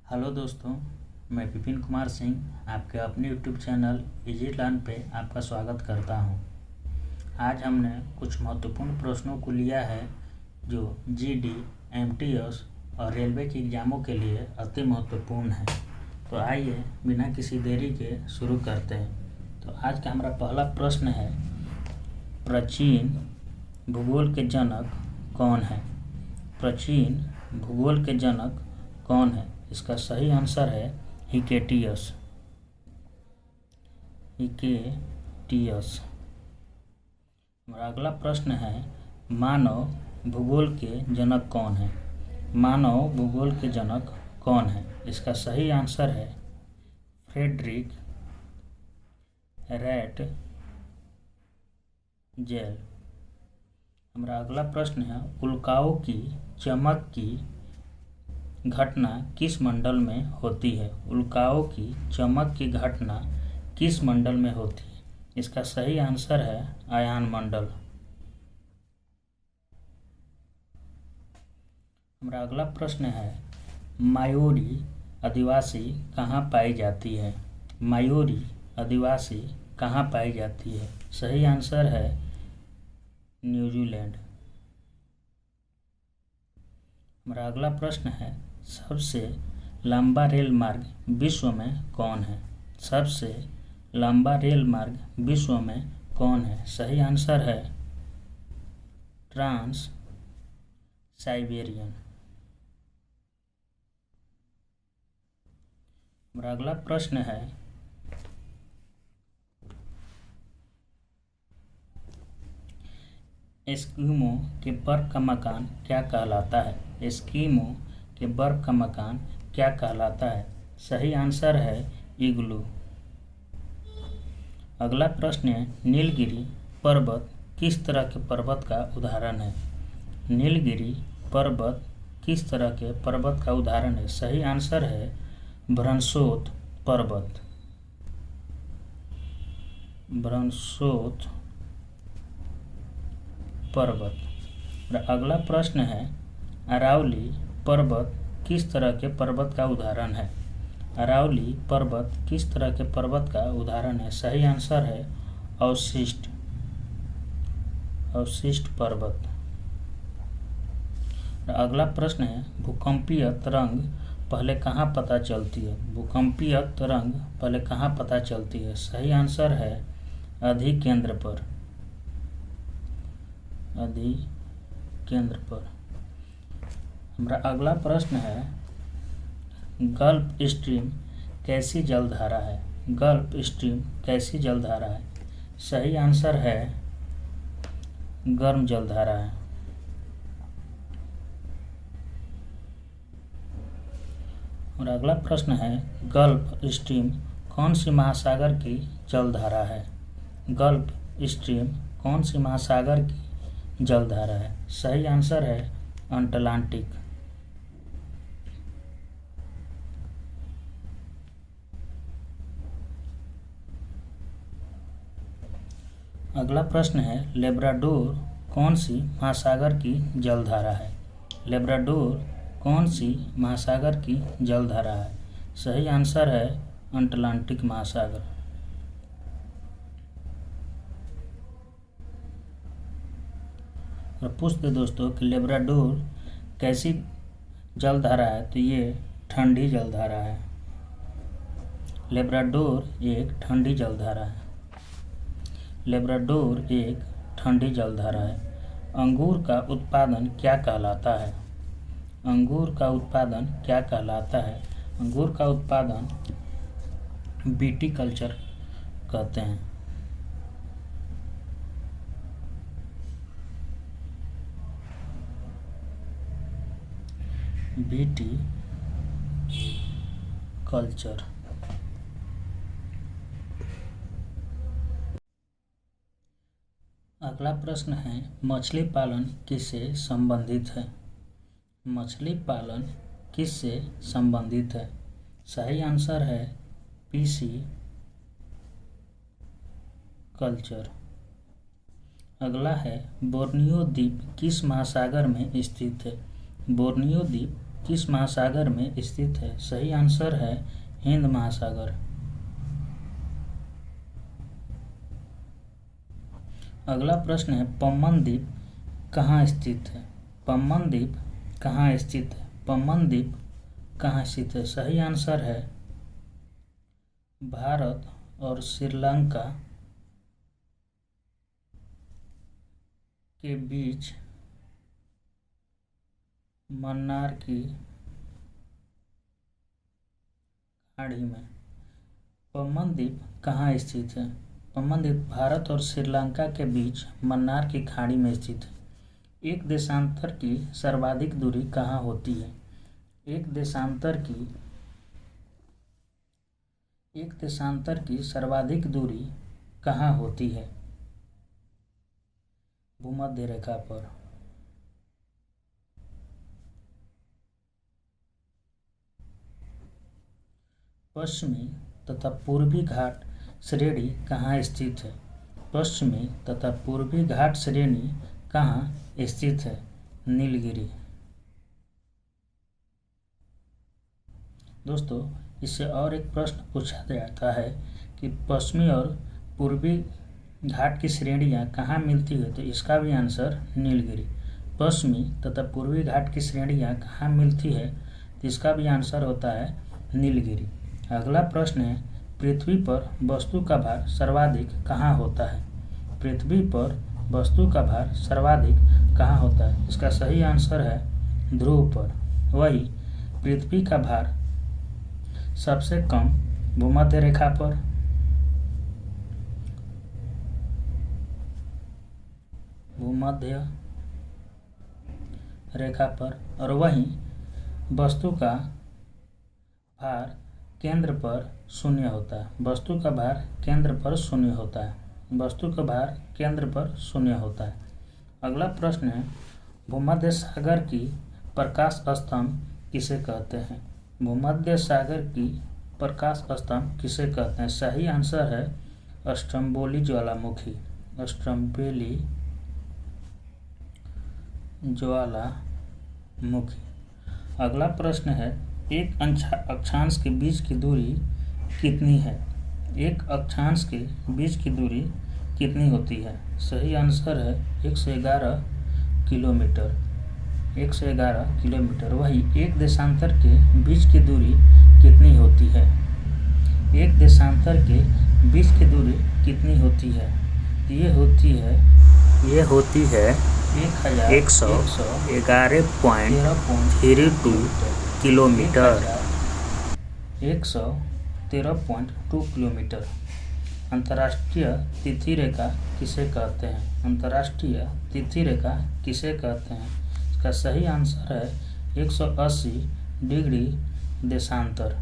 Hello दोस्तों, मैं विपिन कुमार सिंह आपके अपने यूट्यूब चैनल इजी लर्न पे आपका स्वागत करता हूं। आज हमने कुछ महत्वपूर्ण प्रश्नों को लिया है जो जीडी, एमटीएस और रेलवे के एग्ज़ामों के लिए अति महत्वपूर्ण है। तो आइए बिना किसी देरी के शुरू करते हैं। तो आज का हमारा पहला प्रश्न है, प्राचीन भूगोल के जनक कौन है? प्राचीन भूगोल के जनक कौन है? इसका सही आंसर है हिकेटियस। हमारा अगला प्रश्न है, मानव भूगोल के जनक कौन है? मानव भूगोल के जनक कौन है? इसका सही आंसर है फ्रेडरिक रैट जेल। हमारा अगला प्रश्न है, उल्काओं की चमक की घटना किस मंडल में होती है? उल्काओं की चमक की घटना किस मंडल में होती है? इसका सही आंसर है आयन मंडल। हमारा अगला प्रश्न है, मायोरी आदिवासी कहाँ पाई जाती है? मायोरी आदिवासी कहाँ पाई जाती है? सही आंसर है न्यूजीलैंड। हमारा अगला प्रश्न है, सबसे लंबा रेल मार्ग विश्व में कौन है? सबसे लंबा रेल मार्ग विश्व में कौन है? सही आंसर है ट्रांस साइबेरियन। हमारा अगला प्रश्न है, एस्किमो के बर्फ का मकान क्या कहलाता है? एस्किमो के बर्फ का मकान क्या कहलाता है? सही आंसर है इग्लू। अगला प्रश्न है, नीलगिरी पर्वत किस तरह के पर्वत का उदाहरण है? नीलगिरी पर्वत किस तरह के पर्वत का उदाहरण है? सही आंसर है ब्रंसोत पर्वत। ब्रंसोत पर्वत। अगला प्रश्न है, अरावली पर्वत किस तरह के पर्वत का उदाहरण है? अरावली पर्वत किस तरह के पर्वत का उदाहरण है? सही आंसर है अवशिष्ट पर्वत। अगला प्रश्न है, भूकंपीय तरंग पहले कहाँ पता चलती है? भूकंपीय तरंग पहले कहाँ पता चलती है? सही आंसर है अधिकेंद्र पर। अधिकेंद्र पर। हमारा अगला प्रश्न है, गल्फ स्ट्रीम कैसी जलधारा है? गल्फ स्ट्रीम कैसी जलधारा है? सही आंसर है गर्म जलधारा है। और अगला प्रश्न है, गल्फ स्ट्रीम कौन सी महासागर की जलधारा है? गल्फ स्ट्रीम कौन सी महासागर की जलधारा है? सही आंसर है अटलांटिक। अगला प्रश्न है, लेब्राडोर कौन सी महासागर की जलधारा है? लेब्राडोर कौन सी महासागर की जलधारा है? सही आंसर है अटलांटिक महासागर। और पूछते दोस्तों कि लेब्राडोर कैसी जलधारा है, तो ये ठंडी जलधारा है। लेब्राडोर एक ठंडी जलधारा है। लेब्राडोर एक ठंडी जलधारा है। अंगूर का उत्पादन क्या कहलाता है? अंगूर का उत्पादन क्या कहलाता है? अंगूर का उत्पादन विटीकल्चर कहते हैं। विटीकल्चर। अगला प्रश्न है, मछली पालन किससे संबंधित है? मछली पालन किससे संबंधित है? सही आंसर है पीसी कल्चर। अगला है, बोर्नियो द्वीप किस महासागर में स्थित है? बोर्नियो द्वीप किस महासागर में स्थित है? सही आंसर है हिंद महासागर। अगला प्रश्न है पम्बन द्वीप कहाँ स्थित है? पम्बन द्वीप कहाँ स्थित है? पम्बन द्वीप कहाँ स्थित है? सही आंसर है भारत और श्रीलंका के बीच मन्नार की खाड़ी में। पम्बन द्वीप कहाँ स्थित है? पम्बन द्वीप भारत और श्रीलंका के बीच मन्नार की खाड़ी में स्थित है। एक देशांतर की सर्वाधिक दूरी कहाँ होती है? एक देशांतर की सर्वाधिक दूरी कहाँ होती है? भूमध्य रेखा पर। पश्चिमी तथा पूर्वी घाट श्रेणी कहाँ स्थित है? पश्चिमी तथा पूर्वी घाट श्रेणी कहाँ स्थित है? नीलगिरी। दोस्तों, इससे और एक प्रश्न पूछा जाता है कि पश्चिमी और पूर्वी घाट की श्रेणियाँ कहाँ मिलती है? तो इसका भी आंसर नीलगिरी। पश्चिमी तथा पूर्वी घाट की श्रेणियाँ कहाँ मिलती है? तो इसका भी आंसर होता है नीलगिरी। अगला प्रश्न है पृथ्वी पर वस्तु का भार सर्वाधिक कहाँ होता है? पृथ्वी पर वस्तु का भार सर्वाधिक कहाँ होता है? इसका सही आंसर है ध्रुव पर। वही पृथ्वी का भार सबसे कम भूमध्य रेखा पर, भूमध्य रेखा पर, और वहीं वस्तु का भार केंद्र पर शून्य होता है। वस्तु का भार केंद्र पर शून्य होता है। वस्तु का भार केंद्र पर शून्य होता है। अगला प्रश्न है भूमध्य सागर की प्रकाश स्तंभ किसे कहते हैं? भूमध्य सागर की प्रकाश स्तंभ किसे कहते हैं? सही आंसर है स्ट्रोम्बोली ज्वालामुखी। स्ट्रोम्बोली ज्वालामुखी। अगला प्रश्न है एक अक्षांश के बीच की दूरी कितनी है? एक अक्षांश के बीच की दूरी कितनी होती है? सही आंसर है 111 किलोमीटर। 111 किलोमीटर। वही एक देशांतर के बीच की दूरी कितनी होती है? एक देशांतर के बीच की दूरी कितनी होती है? ये होती है 1111.32 किलोमीटर। 113.2 किलोमीटर। अंतर्राष्ट्रीय तिथि रेखा किसे कहते हैं? अंतर्राष्ट्रीय तिथि रेखा किसे कहते हैं? इसका सही आंसर है 180 डिग्री देशांतर।